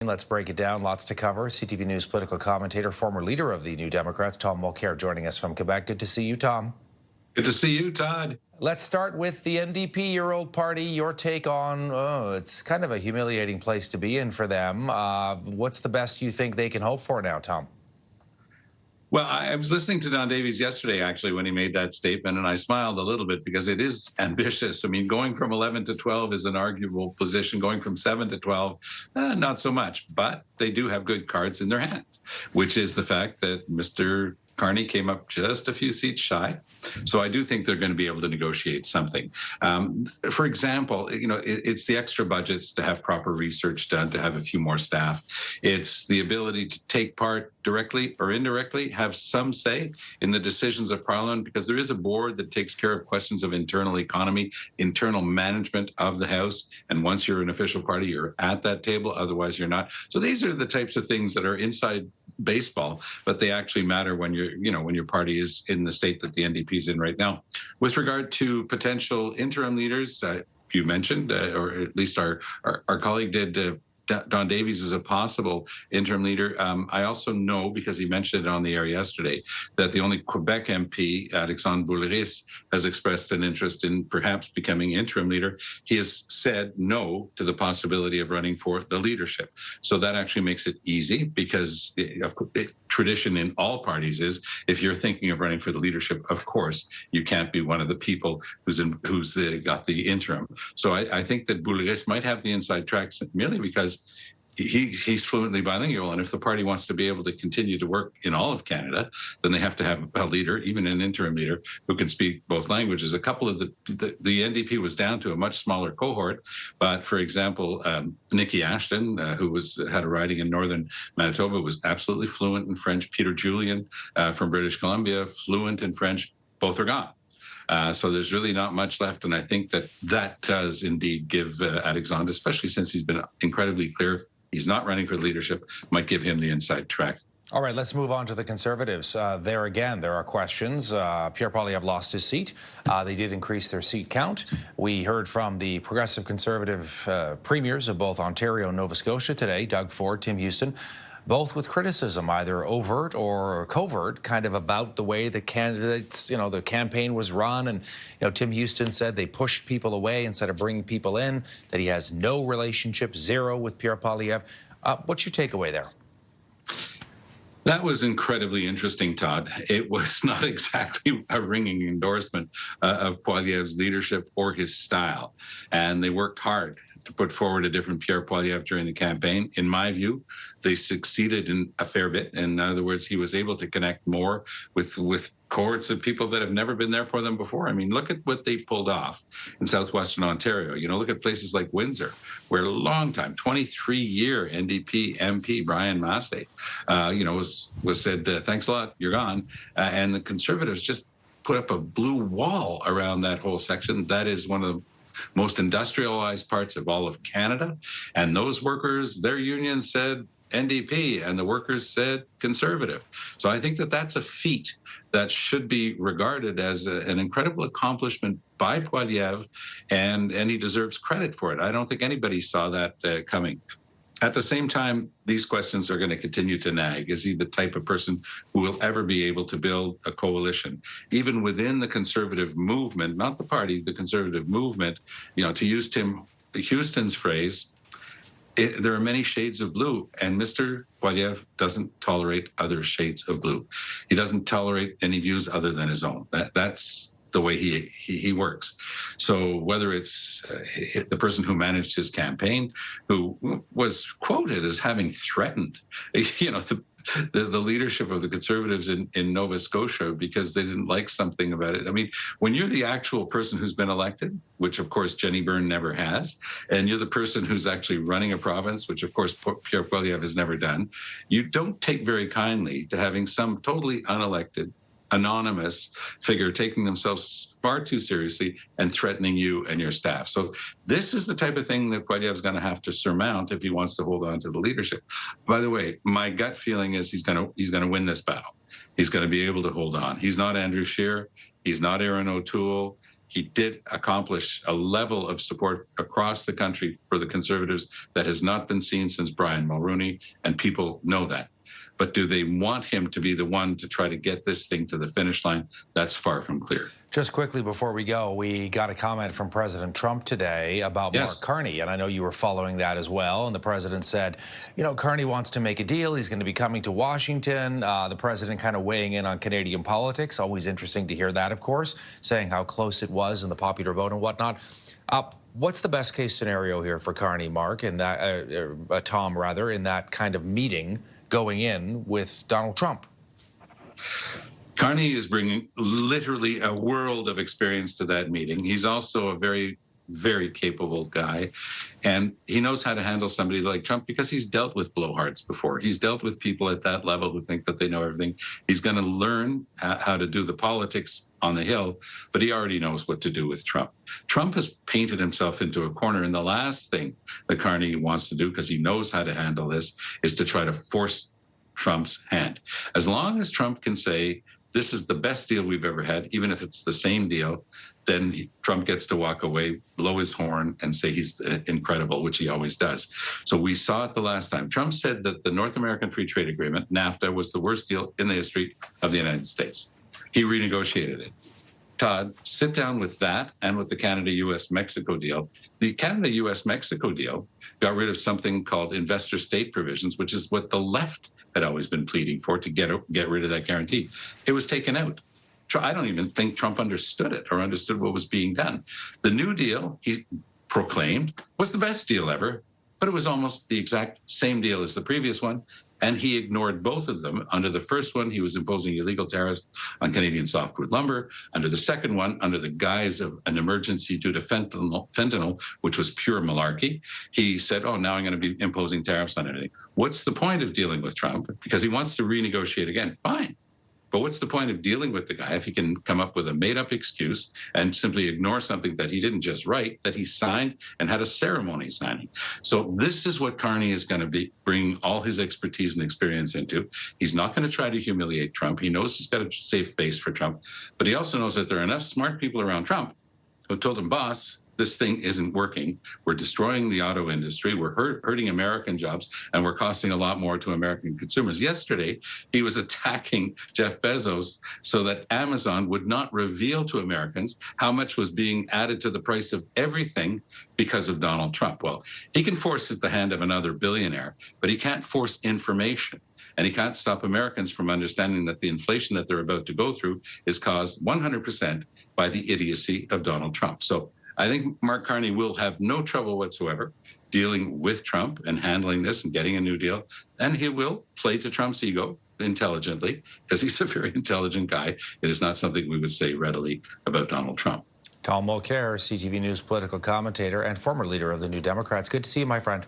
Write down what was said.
Let's break it down. Lots to cover. CTV News political commentator, former leader of the New Democrats, Tom Mulcair, joining us from Quebec. Good to see you, Tom. Good to see you, Todd. Let's start with the NDP, your old party. Your take on, it's kind of a humiliating place to be in for them. What's the best you think they can hope for now, Tom? Well, I was listening to Don Davies yesterday, actually, when he made that statement, and I smiled a little bit because it is ambitious. I mean, going from 11 to 12 is an arguable position. Going from 7 to 12, not so much. But they do have good cards in their hands, which is the fact that Mr. Carney came up just a few seats shy. So I do think they're going to be able to negotiate something. For example, it's the extra budgets to have proper research done, to have a few more staff. It's the ability to take part directly or indirectly, have some say in the decisions of Parliament, because there is a board that takes care of questions of internal economy, internal management of the House. And once you're an official party, you're at that table. Otherwise, you're not. So these are the types of things that are inside baseball, but they actually matter when when your party is in the state that the NDP is in right now. With regard to potential interim leaders, you mentioned, or at least our colleague did, Don Davies is a possible interim leader. I also know, because he mentioned it on the air yesterday, that the only Quebec MP, Alexandre Poilievre, has expressed an interest in perhaps becoming interim leader. He has said no to the possibility of running for the leadership. So that actually makes it easy, because tradition in all parties is, if you're thinking of running for the leadership, of course, you can't be one of the people who's got the interim. So I think that Poilievre might have the inside tracks merely because he's fluently bilingual, and if the party wants to be able to continue to work in all of Canada, then they have to have a leader, even an interim leader, who can speak both languages. A couple of the NDP was down to a much smaller cohort, but for example, Nikki Ashton, who had a riding in northern Manitoba, was absolutely fluent in French. Peter Julian from British Columbia, fluent in French. Both are gone. So there's really not much left. And I think that does indeed give Alexandre, especially since he's been incredibly clear he's not running for leadership, might give him the inside track. All right, let's move on to the Conservatives. There again, there are questions. Pierre Poilievre lost his seat. They did increase their seat count. We heard from the progressive Conservative premiers of both Ontario and Nova Scotia today, Doug Ford, Tim Houston, both with criticism, either overt or covert, kind of about the way the candidates, the campaign was run. And, Tim Houston said they pushed people away instead of bringing people in, that he has no relationship, zero, with Pierre Poilievre. What's your takeaway there? That was incredibly interesting, Todd. It was not exactly a ringing endorsement of Poilievre's leadership or his style. And they worked hard to put forward a different Pierre Poilievre during the campaign. In my view, they succeeded in a fair bit. In other words, he was able to connect more with cohorts of people that have never been there for them before. I mean, look at what they pulled off in southwestern Ontario. Look at places like Windsor, where a long time, 23-year NDP MP Brian Massey, was said, thanks a lot, you're gone. And the Conservatives just put up a blue wall around that whole section. That is one of the most industrialized parts of all of Canada. And those workers, their union said NDP, and the workers said Conservative. So I think that that's a feat that should be regarded as an incredible accomplishment by Poilievre, and he deserves credit for it. I don't think anybody saw that coming. At the same time, these questions are going to continue to nag. Is he the type of person who will ever be able to build a coalition? Even within the Conservative movement, not the party, the Conservative movement, to use Tim Houston's phrase, there are many shades of blue, and Mr. Poilievre doesn't tolerate other shades of blue. He doesn't tolerate any views other than his own. That's the way he works. So whether it's the person who managed his campaign, who was quoted as having threatened, the leadership of the Conservatives in Nova Scotia because they didn't like something about it. I mean, when you're the actual person who's been elected, which of course Jenny Byrne never has, and you're the person who's actually running a province, which of course Pierre Poilievre has never done, you don't take very kindly to having some totally unelected, anonymous figure taking themselves far too seriously and threatening you and your staff. So this is the type of thing that Poilievre is going to have to surmount if he wants to hold on to the leadership. By the way, my gut feeling is he's going to win this battle. He's going to be able to hold on. He's not Andrew Scheer. He's not Aaron O'Toole. he did accomplish a level of support across the country for the Conservatives that has not been seen since Brian Mulroney, and people know that. But do they want him to be the one to try to get this thing to the finish line? That's far from clear. Just quickly before we go, we got a comment from President Trump today about Mark Carney, and I know you were following that as well. And the president said, you know, Carney wants to make a deal. He's going to be coming to Washington. The president kind of weighing in on Canadian politics. Always interesting to hear that, of course, saying how close it was in the popular vote and whatnot. What's the best case scenario here for Carney, Mark, in that Tom, rather, in that kind of meeting going in with Donald Trump? Carney is bringing literally a world of experience to that meeting. He's also a very, very capable guy, and he knows how to handle somebody like Trump because he's dealt with blowhards before. He's dealt with people at that level who think that they know everything. He's going to learn how to do the politics on the Hill, but he already knows what to do with Trump. Trump has painted himself into a corner, and the last thing that Carney wants to do, because he knows how to handle this, is to try to force Trump's hand. As long as Trump can say, this is the best deal we've ever had, even if it's the same deal, then Trump gets to walk away, blow his horn, and say he's incredible, which he always does. So we saw it the last time. Trump said that the North American Free Trade Agreement, NAFTA, was the worst deal in the history of the United States. He renegotiated it. Todd, sit down with that and with the Canada-US-Mexico deal. The Canada-US-Mexico deal got rid of something called investor state provisions, which is what the left had always been pleading for, to get rid of that guarantee. It was taken out. I don't even think Trump understood it or understood what was being done. The New Deal, he proclaimed, was the best deal ever, but it was almost the exact same deal as the previous one. And he ignored both of them. Under the first one, he was imposing illegal tariffs on Canadian softwood lumber. Under the second one, under the guise of an emergency due to fentanyl, which was pure malarkey, he said, oh, now I'm going to be imposing tariffs on everything. What's the point of dealing with Trump? Because he wants to renegotiate again. Fine. But what's the point of dealing with the guy if he can come up with a made-up excuse and simply ignore something that he didn't just write, that he signed and had a ceremony signing? So this is what Carney is going to be bringing all his expertise and experience into. He's not going to try to humiliate Trump. He knows he's got a safe face for Trump, but he also knows that there are enough smart people around Trump who told him, boss, this thing isn't working. We're destroying the auto industry. We're hurting American jobs, and we're costing a lot more to American consumers. Yesterday, he was attacking Jeff Bezos so that Amazon would not reveal to Americans how much was being added to the price of everything because of Donald Trump. Well, he can force the hand of another billionaire, but he can't force information. And he can't stop Americans from understanding that the inflation that they're about to go through is caused 100% by the idiocy of Donald Trump. So I think Mark Carney will have no trouble whatsoever dealing with Trump and handling this and getting a new deal. And he will play to Trump's ego intelligently, because he's a very intelligent guy. It is not something we would say readily about Donald Trump. Tom Mulcair, CTV News political commentator and former leader of the New Democrats. Good to see you, my friend.